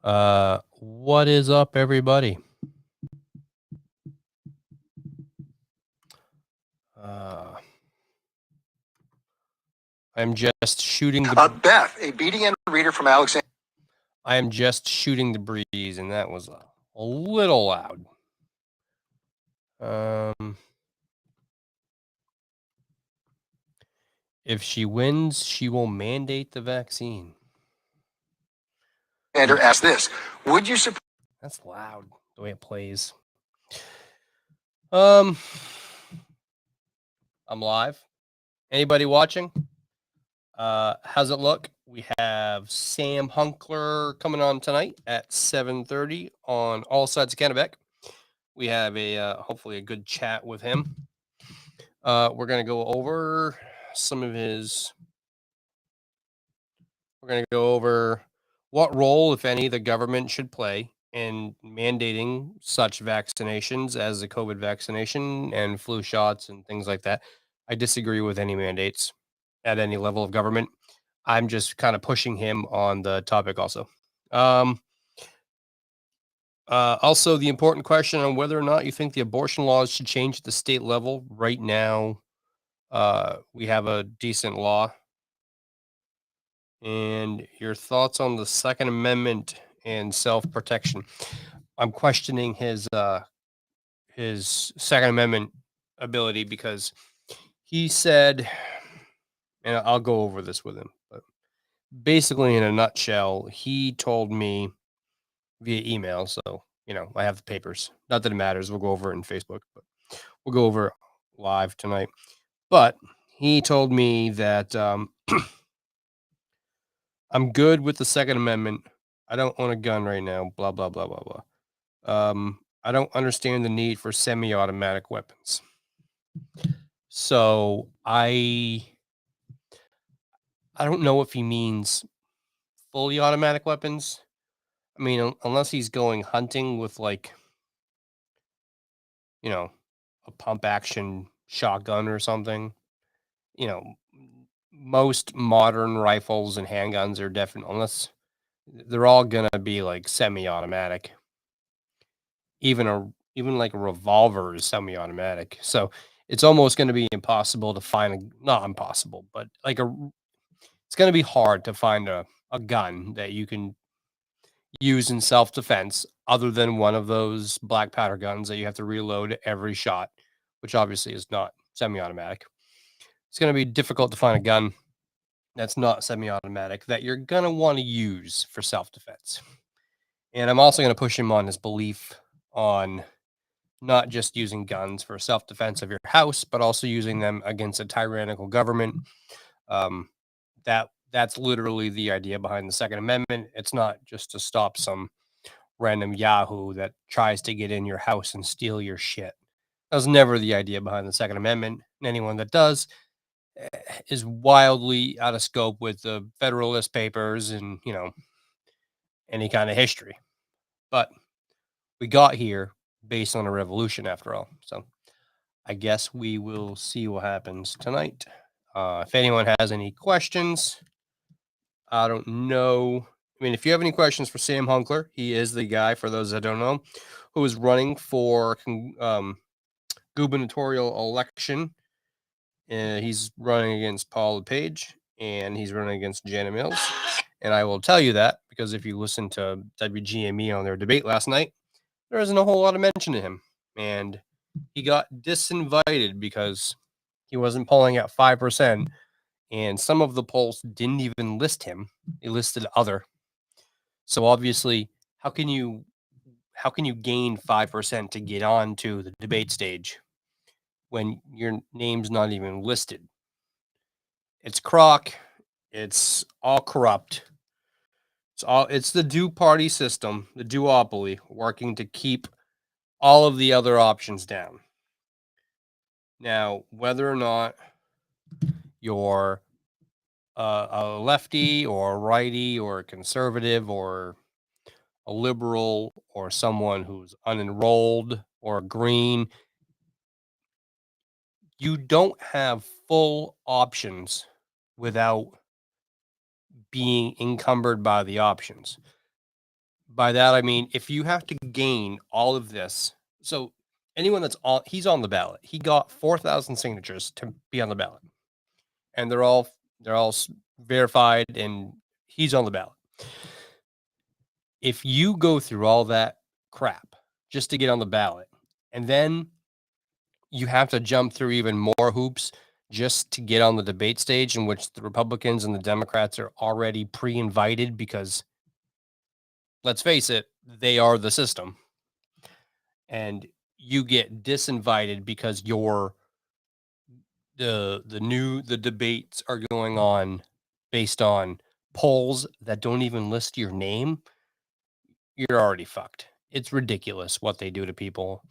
What is up, everybody? I'm just shooting the Beth, a BDN reader from Alexandria. I am just shooting the breeze, and that was a little loud. If she wins, she will mandate the vaccine. Andrew asked this: would you support? That's loud the way it plays. I'm live. Anybody watching? How's it look? We have Sam Hunkler coming on tonight at 7:30 on All Sides of Cannabis. We have a hopefully a good chat with him. We're going to go over some of his. We're going to go over what role, if any, the government should play in mandating such vaccinations as the COVID vaccination and flu shots and things like that. I disagree with any mandates at any level of government. I'm just kind of pushing him on the topic also. Also, the important question on whether or not you think the abortion laws should change at the state level. Right now, we have a decent law. And your thoughts on the Second Amendment and self-protection. I'm questioning his Second Amendment ability because he said, and I'll go over this with him, but basically in a nutshell, he told me via email. So, I have the papers. Not that it matters. We'll go over it in Facebook, but we'll go over it live tonight. But he told me that I'm good with the Second Amendment. I don't own a gun right now. Blah, blah, blah, blah, blah. I don't understand the need for semi-automatic weapons. So I don't know if he means fully automatic weapons. I mean, unless he's going hunting with a pump action shotgun or something. Most modern rifles and handguns are definitely, unless they're all gonna be like semi-automatic. Even like a revolver is semi-automatic. So it's almost going to be impossible to find not impossible, but it's going to be hard to find a gun that you can use in self-defense other than one of those black powder guns that you have to reload every shot, which obviously is not semi-automatic. It's going to be difficult to find a gun that's not semi-automatic that you're going to want to use for self-defense. And I'm also going to push him on his belief on not just using guns for self-defense of your house, but also using them against a tyrannical government. That's literally the idea behind the Second Amendment. It's not just to stop some random Yahoo that tries to get in your house and steal your shit. That was never the idea behind the Second Amendment. And anyone that does is wildly out of scope with the Federalist Papers and, any kind of history. But we got here based on a revolution after all. So I guess we will see what happens tonight. If anyone has any questions, I don't know. I mean, if you have any questions for Sam Hunkler, he is the guy, for those that don't know, who is running for gubernatorial election. He's running against Paul LePage, and he's running against Janet Mills. And I will tell you that because if you listen to WGME on their debate last night, there isn't a whole lot of mention of him. And he got disinvited because he wasn't polling at 5%. And some of the polls didn't even list him. They listed other. So obviously, how can you gain 5% to get on to the debate stage when your name's not even listed? It's crock. It's all corrupt. It's the two-party system, the duopoly, working to keep all of the other options down. Now, whether or not you're a lefty or a righty or a conservative or a liberal or someone who's unenrolled or green, you don't have full options without being encumbered by the options. By that, I mean, if you have to gain all of this, so anyone that's on, he's on the ballot. He got 4,000 signatures to be on the ballot, and they're all verified, and he's on the ballot. If you go through all that crap just to get on the ballot, and then you have to jump through even more hoops just to get on the debate stage, in which the Republicans and the Democrats are already pre-invited because, let's face it, they are the system. And you get disinvited because the debates are going on based on polls that don't even list your name. You're already fucked. It's ridiculous what they do to people.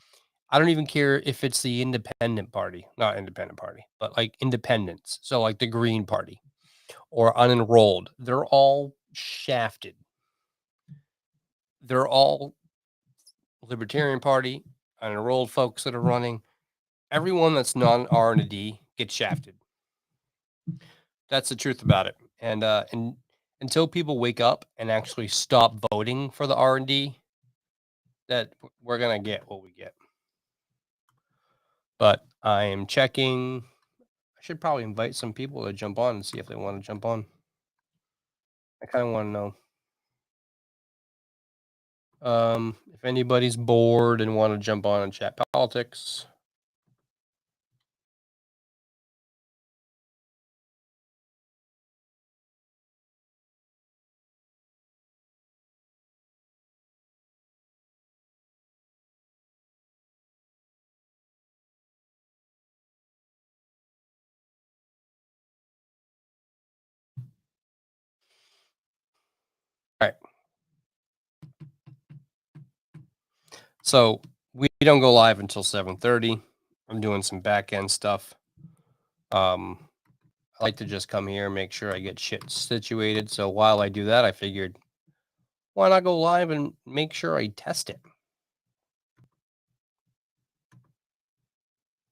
I don't even care if it's the independent party, not independent party, but like independents. So like the Green Party or unenrolled, they're all shafted. They're all Libertarian Party, unenrolled folks that are running. Everyone that's non R and a D gets shafted. That's the truth about it. And until people wake up and actually stop voting for the R and D, that we're gonna get what we get. But I am checking. I should probably invite some people to jump on and see if they want to jump on. I kind of want to know. If anybody's bored and want to jump on and chat politics. All right. So we don't go live until 7:30. I'm doing some back end stuff. I like to just come here and make sure I get shit situated. So while I do that, I figured, why not go live and make sure I test it?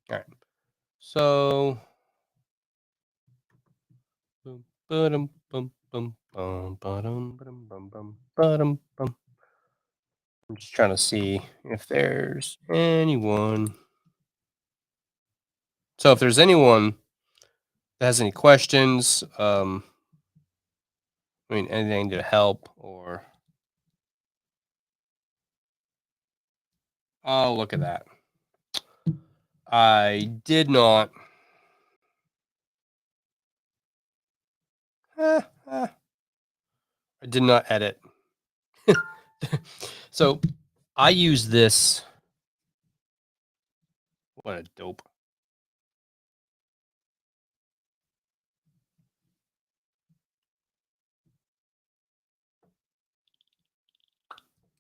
All right. So I'm just trying to see if there's anyone. So if there's anyone that has any questions, anything to help or. Oh, look at that. I did not. I did not edit. So I use this. What a dope.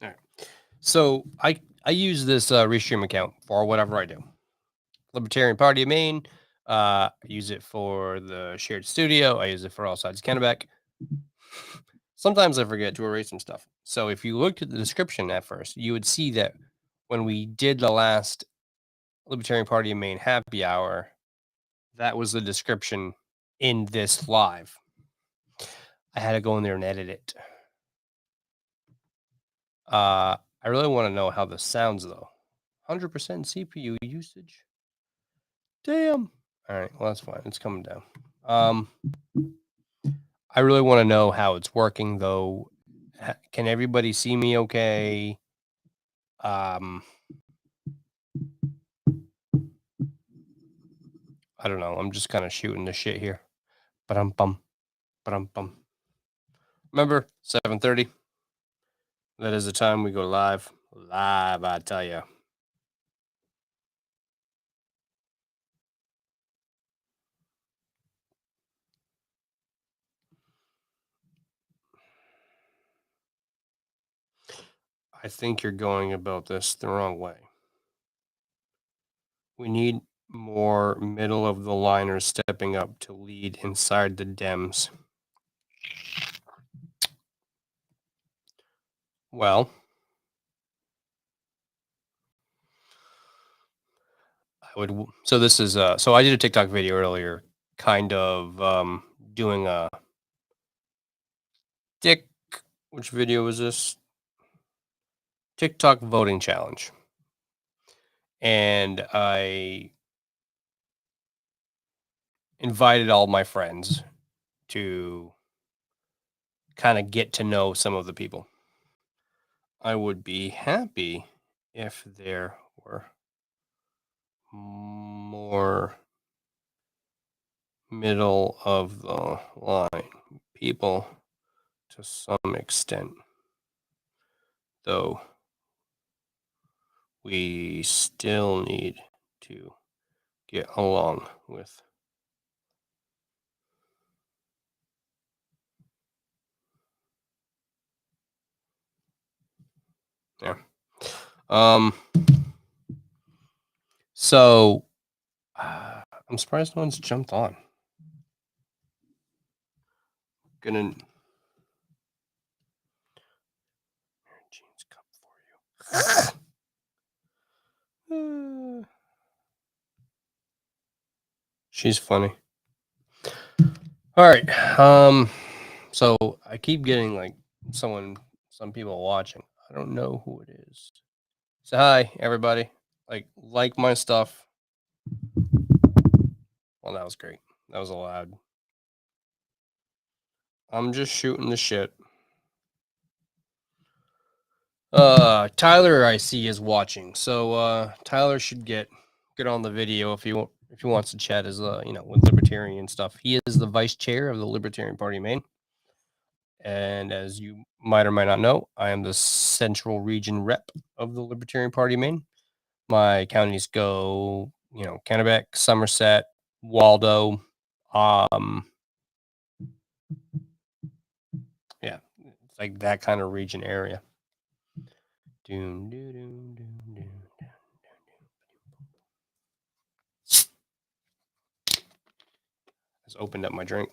All right. So I use this Restream account for whatever I do. Libertarian Party of Maine. I use it for the shared studio. I use it for All Sides Cannabis. Sometimes I forget to erase some stuff. So if you looked at the description at first, you would see that when we did the last Libertarian Party of Maine happy hour, that was the description in this live. I had to go in there and edit it. I really want to know how this sounds though. 100% CPU usage. Damn. All right. Well, that's fine. It's coming down. I really want to know how it's working though. Can everybody see me okay? I don't know. I'm just kind of shooting the shit here. Ba-dum-bum. Ba-dum-bum. Remember, 7:30. That is the time we go live. Live, I tell you. I think you're going about this the wrong way. We need more middle of the liners stepping up to lead inside the Dems. Well, I would. So this is. So I did a TikTok video earlier, kind of doing a. Dick, which video was this? TikTok voting challenge. And I invited all my friends to kind of get to know some of the people. I would be happy if there were more middle of the line people to some extent, though we still need to get along with. Yeah. So I'm surprised no one's jumped on. Gonna Jean's cup for you. She's funny. All right. So I keep getting like some people watching. I don't know who it is. So hi everybody. Like my stuff. Well, that was great. That was loud. I'm just shooting the shit. Tyler I see is watching. So Tyler should get on the video if he wants to chat as with libertarian stuff. He is the vice chair of the Libertarian Party of Maine. And as you might or might not know, I am the central region rep of the Libertarian Party of Maine. My counties go, Cannabis, Somerset, Waldo. Yeah, it's like that kind of region area. Just opened up my drink.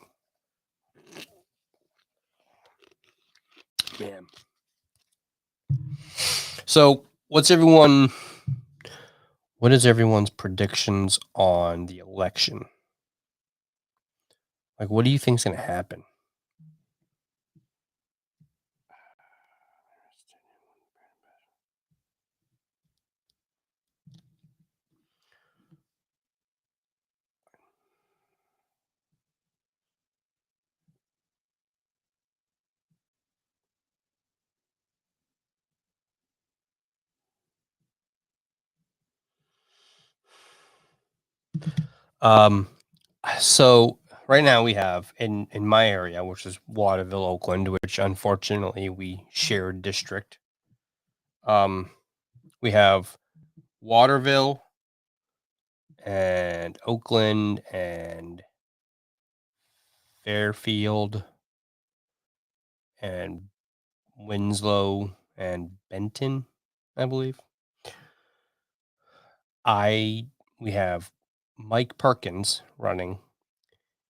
Man. So what is everyone's predictions on the election? Like, what do you think's going to happen? So right now we have in my area, which is Waterville, Oakland, which unfortunately we share district. We have Waterville and Oakland and Fairfield and Winslow and Benton, I believe. We have Mike Perkins running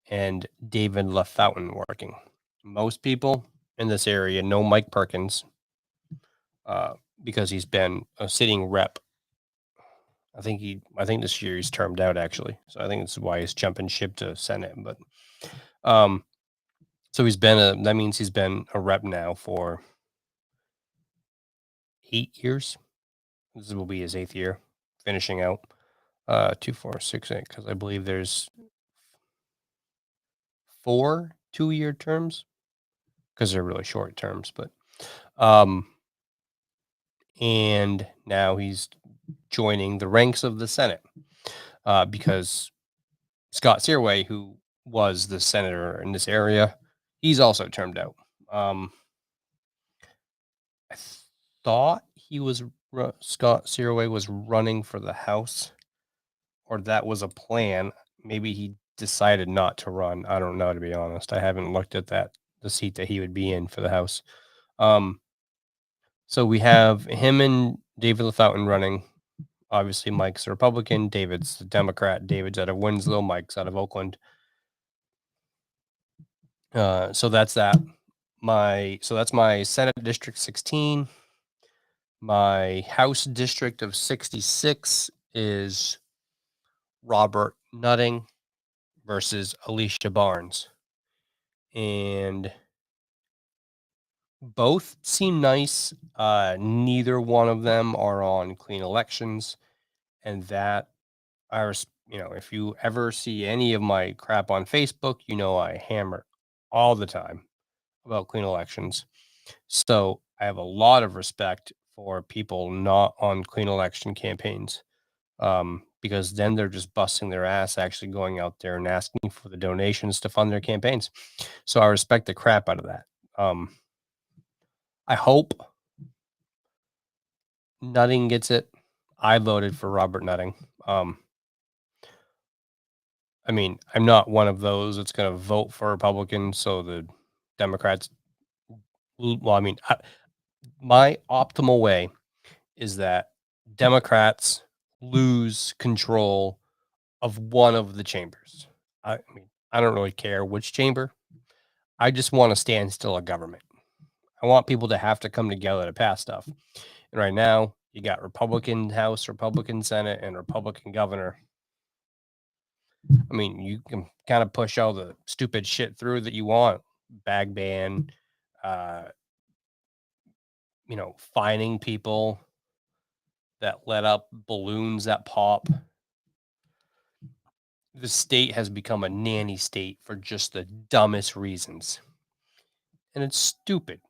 and David LaFountain working. Most people in this area know Mike Perkins because he's been a sitting rep. I think this year he's termed out actually, so I think that's why he's jumping ship to Senate. But so that means he's been a rep now for 8 years. This will be his 8th year, finishing out 2, 4, 6, 8. Because I believe there's 4 2-year terms because they're really short terms. But and now he's joining the ranks of the Senate because Scott Searway, who was the senator in this area, he's also termed out. I thought Scott Searway was running for the House, or that was a plan. Maybe he decided not to run. I don't know, to be honest. I haven't looked at the seat that he would be in for the House. So we have him and David LaFountain running. Obviously, Mike's a Republican. David's a Democrat. David's out of Winslow. Mike's out of Oakland. So that's that. That's my Senate District 16. My House District of 66 is Robert Nutting versus Alicia Barnes. And Both seem nice. Neither one of them are on clean elections, and that if you ever see any of my crap on Facebook, I hammer all the time about clean elections. So I have a lot of respect for people not on clean election campaigns, because then they're just busting their ass actually going out there and asking for the donations to fund their campaigns. So I respect the crap out of that. I hope Nutting gets it. I voted for Robert Nutting. I mean, I'm not one of those that's going to vote for Republicans. So the Democrats, well, I mean, my optimal way is that Democrats lose control of one of the chambers. I mean, I don't really care which chamber. I just want to stand still of government. I want people to have to come together to pass stuff. And right now, you got Republican House, Republican Senate, and Republican governor. I mean, you can kind of push all the stupid shit through that you want, bag ban, uh, fining people that let up balloons that pop. The state has become a nanny state for just the dumbest reasons. And it's stupid.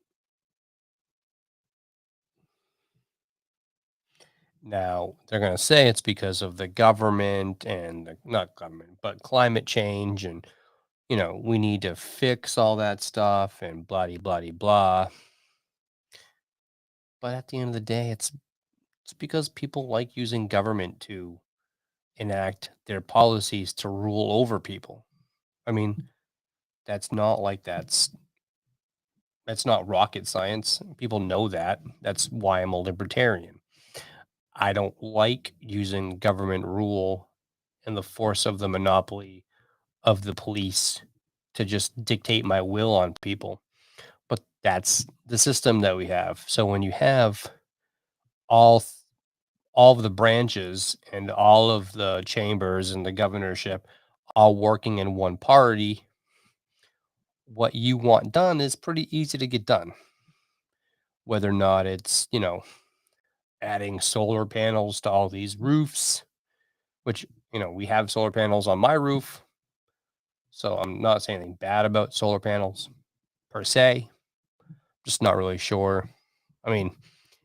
Now, they're going to say it's because of the government and not government, but climate change. And, we need to fix all that stuff and blah, blah, blah, blah. But at the end of the day, it's because people like using government to enact their policies to rule over people. I mean, that's not like that's not rocket science. People know that. That's why I'm a libertarian. I don't like using government rule and the force of the monopoly of the police to just dictate my will on people. But that's the system that we have. So when you have all th- all of the branches and all of the chambers and the governorship all working in one party, what you want done is pretty easy to get done. Whether or not it's, adding solar panels to all these roofs, which, we have solar panels on my roof. So I'm not saying anything bad about solar panels per se. Just not really sure. I mean,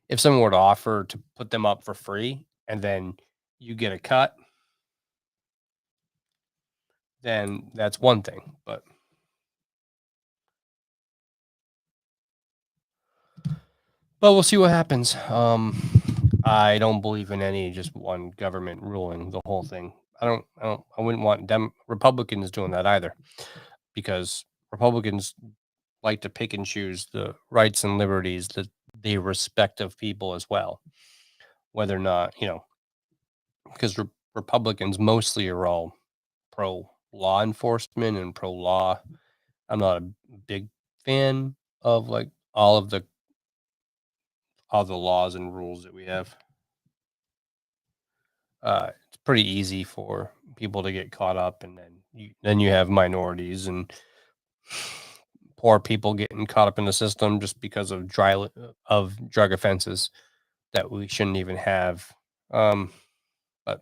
if someone were to offer to put them up for free and then you get a cut, then that's one thing. But we'll see what happens. I don't believe in any just one government ruling the whole thing. I wouldn't want Republicans doing that either, because Republicans like to pick and choose the rights and liberties that they respect of people as well. Whether or not, because Republicans mostly are all pro law enforcement and pro law. I'm not a big fan of like all the laws and rules that we have. It's pretty easy for people to get caught up, and then you have minorities and poor people getting caught up in the system just because of drug offenses that we shouldn't even have. But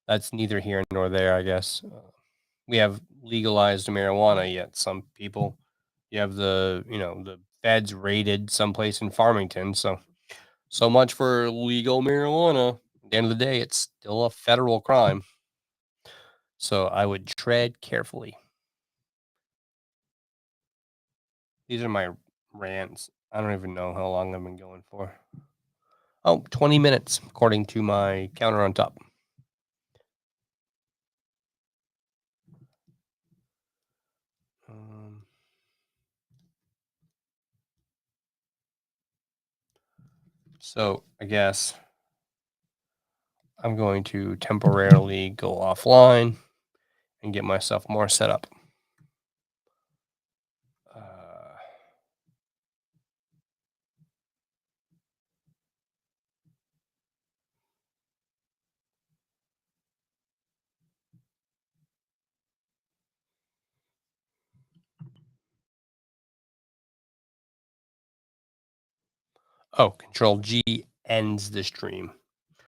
that's neither here nor there, I guess. We have legalized marijuana, yet some people, you have the feds raided someplace in Farmington, so much for legal marijuana. At the end of the day, it's still a federal crime. So I would tread carefully. These are my rants. I don't even know how long I've been going for. Oh, 20 minutes, according to my counter on top. Um, so I guess I'm going to temporarily go offline and get myself more set up. Uh, Oh, Control G ends the stream.